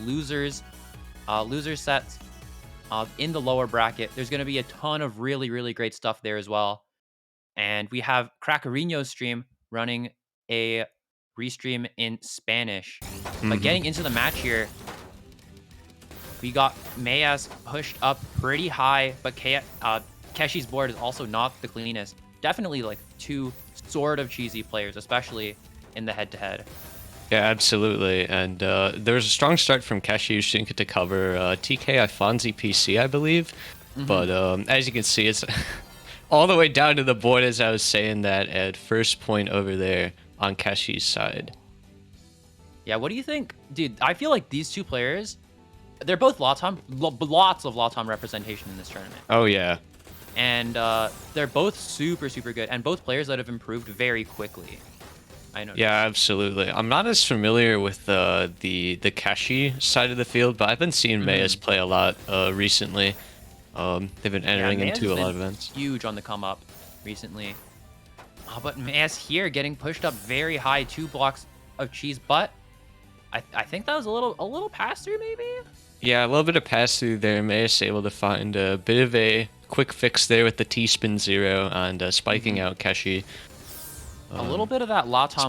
loser sets in the lower bracket. There's going to be a ton of really great stuff there as well. And we have Crackerino's stream running a restream in Spanish. But getting into the match here, we got Meias pushed up pretty high, but Keshy's board is also not the cleanest. Definitely like two sort of cheesy players, especially in the head-to-head. Yeah, absolutely. And there was a strong start from Keshy, who didn't get to cover TK Ifonzi PC, I believe. But as you can see, it's all the way down to the board, as I was saying that, at first point over there on Keshy's side. Yeah, what do you think? Dude, I feel like these two players, they're both lots of Latam representation in this tournament. Oh, yeah. And they're both super good, and both players that have improved very quickly. I know. Yeah, absolutely. I'm not as familiar with the Keshy side of the field, but I've been seeing Meias play a lot recently. They've been entering into a lot of events. Huge on the come up recently. But Meias here getting pushed up very high, 2 blocks of cheese, but I think that was a little pass through maybe. Yeah, a little bit of pass through there. Meias able to find a bit of a quick fix there with the T-spin 0 and spiking out Keshy. A little bit of that Latam.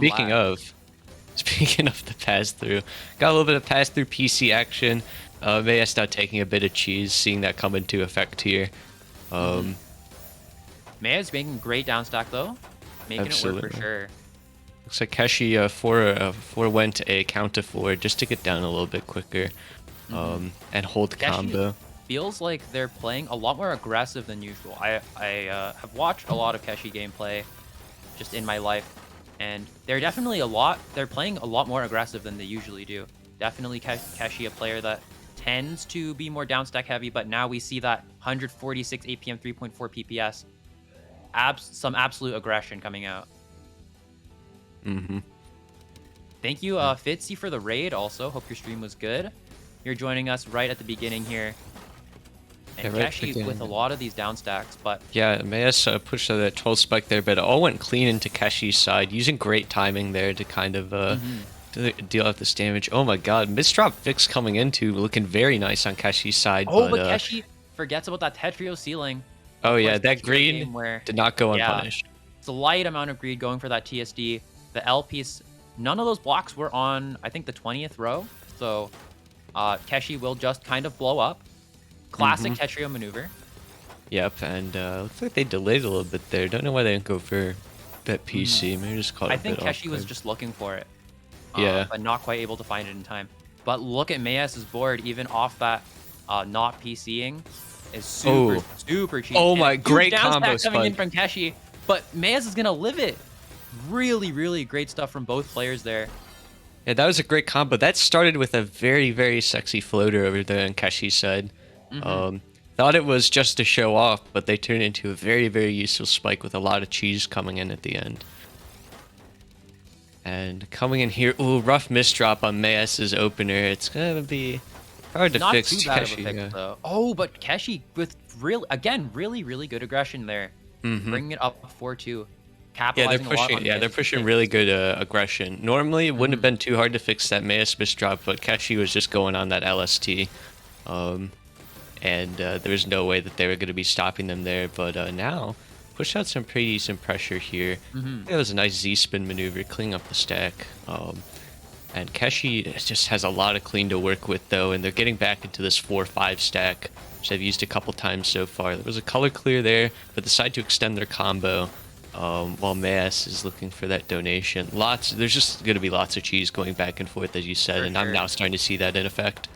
Speaking of the pass through, got a little bit of pass through PC action. Meias now taking a bit of cheese, seeing that come into effect here. Meias making great down stack though, making it work for sure. Looks like Keshy forewent a counter forward just to get down a little bit quicker, and hold Keshy combo. Feels like they're playing a lot more aggressive than usual. I have watched a lot of Keshy gameplay just in my life, and they're definitely they're playing a lot more aggressive than they usually do. Definitely Keshy, a player that tends to be more downstack heavy, but now we see that 146 APM, 3.4 PPS, some absolute aggression coming out. Thank you, Fitzy, for the raid also. Hope your stream was good. You're joining us right at the beginning here. And yeah, Keshy with a lot of these down stacks, but... Yeah, Meias pushed that 12 spike there, but it all went clean into Keshy's side, using great timing there to kind of deal out this damage. Oh my god, misdrop fix coming into, looking very nice on Keshy's side. Oh, but Keshy forgets about that Tetrio ceiling. Oh yeah, that greed did not go unpunished. It's a light amount of greed going for that TSD. The L piece, none of those blocks were on, I think, the 20th row. So Keshy will just kind of blow up. Classic Tetrio maneuver. Yep, and looks like they delayed a little bit there. Don't know why they didn't go for that PC. Maybe just caught it. I think Keshy was just looking for it. Yeah. But not quite able to find it in time. But look at Meias' board, even off that not PCing, is super cheap. Oh my, great combo coming in from Keshy. But Meias is going to live it. Really great stuff from both players there. Yeah, that was a great combo. That started with a very sexy floater over there on Keshy's side. Thought it was just to show off, but they turned into a very useful spike with a lot of cheese coming in at the end. And coming in here, ooh, rough misdrop on Meias' opener. It's gonna be hard to fix. Not too bad of a fix, though. Oh, but Keshy with really good aggression there, bringing it up 4-2. Yeah, they're pushing really good aggression. Normally, it wouldn't have been too hard to fix that Meias misdrop, but Keshy was just going on that LST. And there was no way that they were going to be stopping them there. But now, push out some pretty decent pressure here. That was a nice Z-spin maneuver, cleaning up the stack. And Keshy just has a lot of clean to work with, though, and they're getting back into this 4-5 stack, which I've used a couple times so far. There was a color clear there, but decide to extend their combo. While Meias is looking for that donation. There's just going to be lots of cheese going back and forth, as you said, and I'm now starting to see that in effect.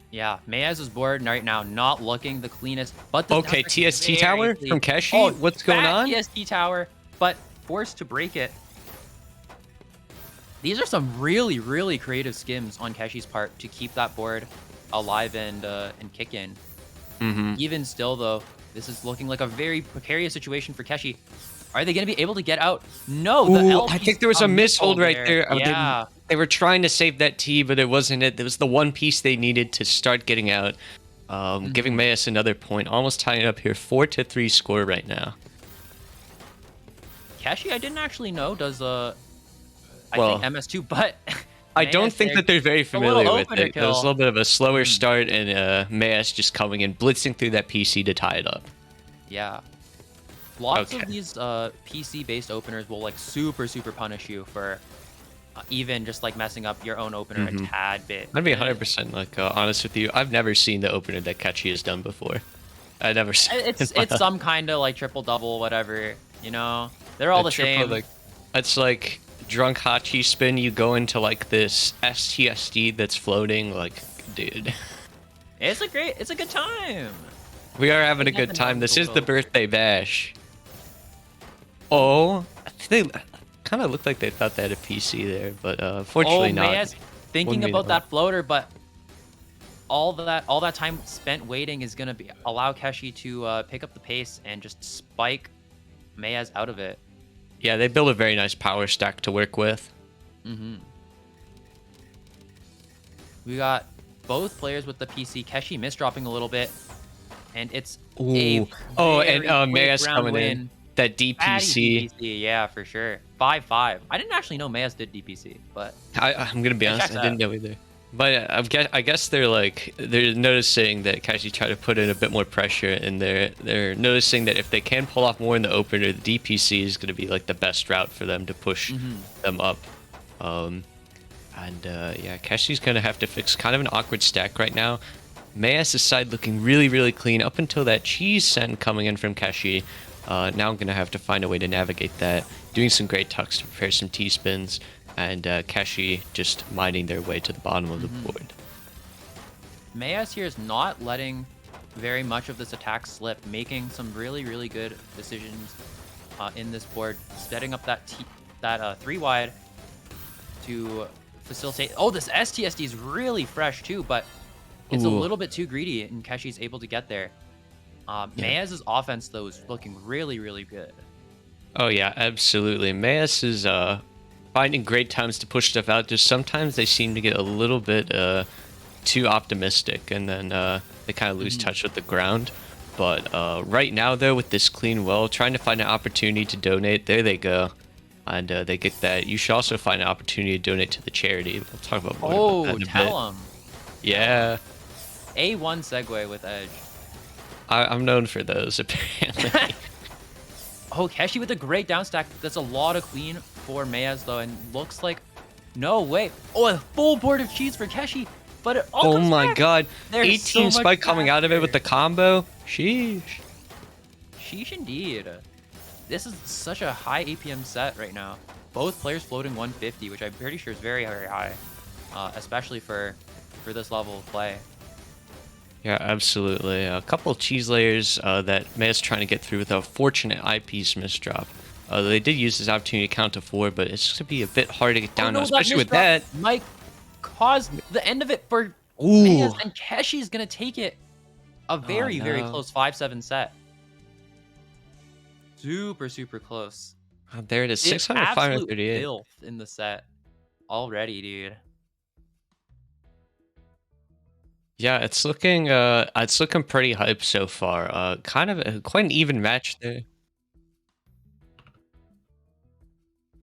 Yeah, Meias' board right now not looking the cleanest, but the TST tower from Keshy? Oh, what's going on? TST tower, but forced to break it. These are some really creative skims on Keshy's part to keep that board alive and kick in. Even still, though, this is looking like a very precarious situation for Keshy. Are they going to be able to get out? No, I think there was a mishold right there. Yeah. They were trying to save that T, but it wasn't it. It was the one piece they needed to start getting out. Giving Meias another point. Almost tying up here. 4-3 score right now. Keshy, I didn't actually know, does, I think MS2, but I don't Meias think there, that they're very a little familiar with opener it. It was a kill. little bit of a slower Mhm. start, and Meias just coming in, blitzing through that PC to tie it up. Yeah. Lots of Okay. these PC-based openers will like super punish you for even just like messing up your own opener a Mm-hmm. tad bit. I'd be And 100% like honest with you. I've never seen the opener that Keshy has done before. I never seen it in it's my it's some kind of like triple double, whatever. You know, they're all the the triple same. like it's like drunk Hachi spin. You go into like this STSD that's floating. Like, dude, It's a good time. we are having They a get good the time. numbers a This is the little. birthday bash. Oh, Oh, I think they kind of looked like they thought they had a PC there, but oh, fortunately not. Meias thinking Wouldn't be about that. that floater, but all that time spent waiting is gonna be allow Keshy to pick up the pace and just spike Meias out of it. Yeah, they build a very nice power stack to work with. Hmm. We got both players with the PC. Keshy misdropping a little bit, and it's a Ooh. Oh, and very quick Meias round coming in. win. That Fatty DPC. DPC, yeah, for sure. 5-5. I didn't actually know Meias did DPC, but I'm gonna be it honest, checks I didn't out. know either. But I guess they're noticing that Kashi tried to put in a bit more pressure, and they're noticing that if they can pull off more in the opener, the DPC is gonna be like the best route for them to push Hmm. them up. Um, yeah, Kashi's gonna have to fix kind of an awkward stack right now. Meias' side looking really clean up until that cheese send coming in from Keshi. Now I'm going to have to find a way to navigate that. Doing some great tucks to prepare some T-spins. And Keshi just mining their way to the bottom of the Hmm. board. Meias here is not letting very much of this attack slip, making some really good decisions in this board, setting up that 3 wide to facilitate. Oh, this STSD is really fresh too, but it's a Ooh, little bit too greedy, and Keshi's able to get there. yeah. Meias' offense, though, is looking really good. Oh, yeah, absolutely. Meias is finding great times to push stuff out. Just sometimes they seem to get a little bit too optimistic, and then they kind of lose Hmm. touch with the ground. But right now, though, with this clean well, trying to find an opportunity to donate, there they go. And they get that. You should also find an opportunity to donate to the charity. We'll talk about more about that Oh, in a bit. tell him. Tell him. Yeah, A1 segue with Edge. I'm known for those, apparently. Oh, Keshi with a great down stack. That's a lot of clean for Meias, though, and looks like... No way. Oh, a full board of cheese for Keshi, but it all Oh comes my back. god. There's so 18 much spike coming out of it with the faster. combo. Sheesh. Sheesh indeed. This is such a high APM set right now. Both players floating 150, which I'm pretty sure is very high, especially for this level of play. Yeah, absolutely. A couple of cheese layers that May's trying to get through with a fortunate eyepiece misdrop. They did use this opportunity to count to 4, but it's going to be a bit hard to get Oh down now, no, that especially with misdrop that. might cause the end of it for Meias, Ooh. and Keshi's gonna take it a Oh, very no. close 5-7 set. Super close. There it is. It's 600, absolute 538. filth in the set already, dude. Yeah, it's looking pretty hype so far. Kind of quite an even match there.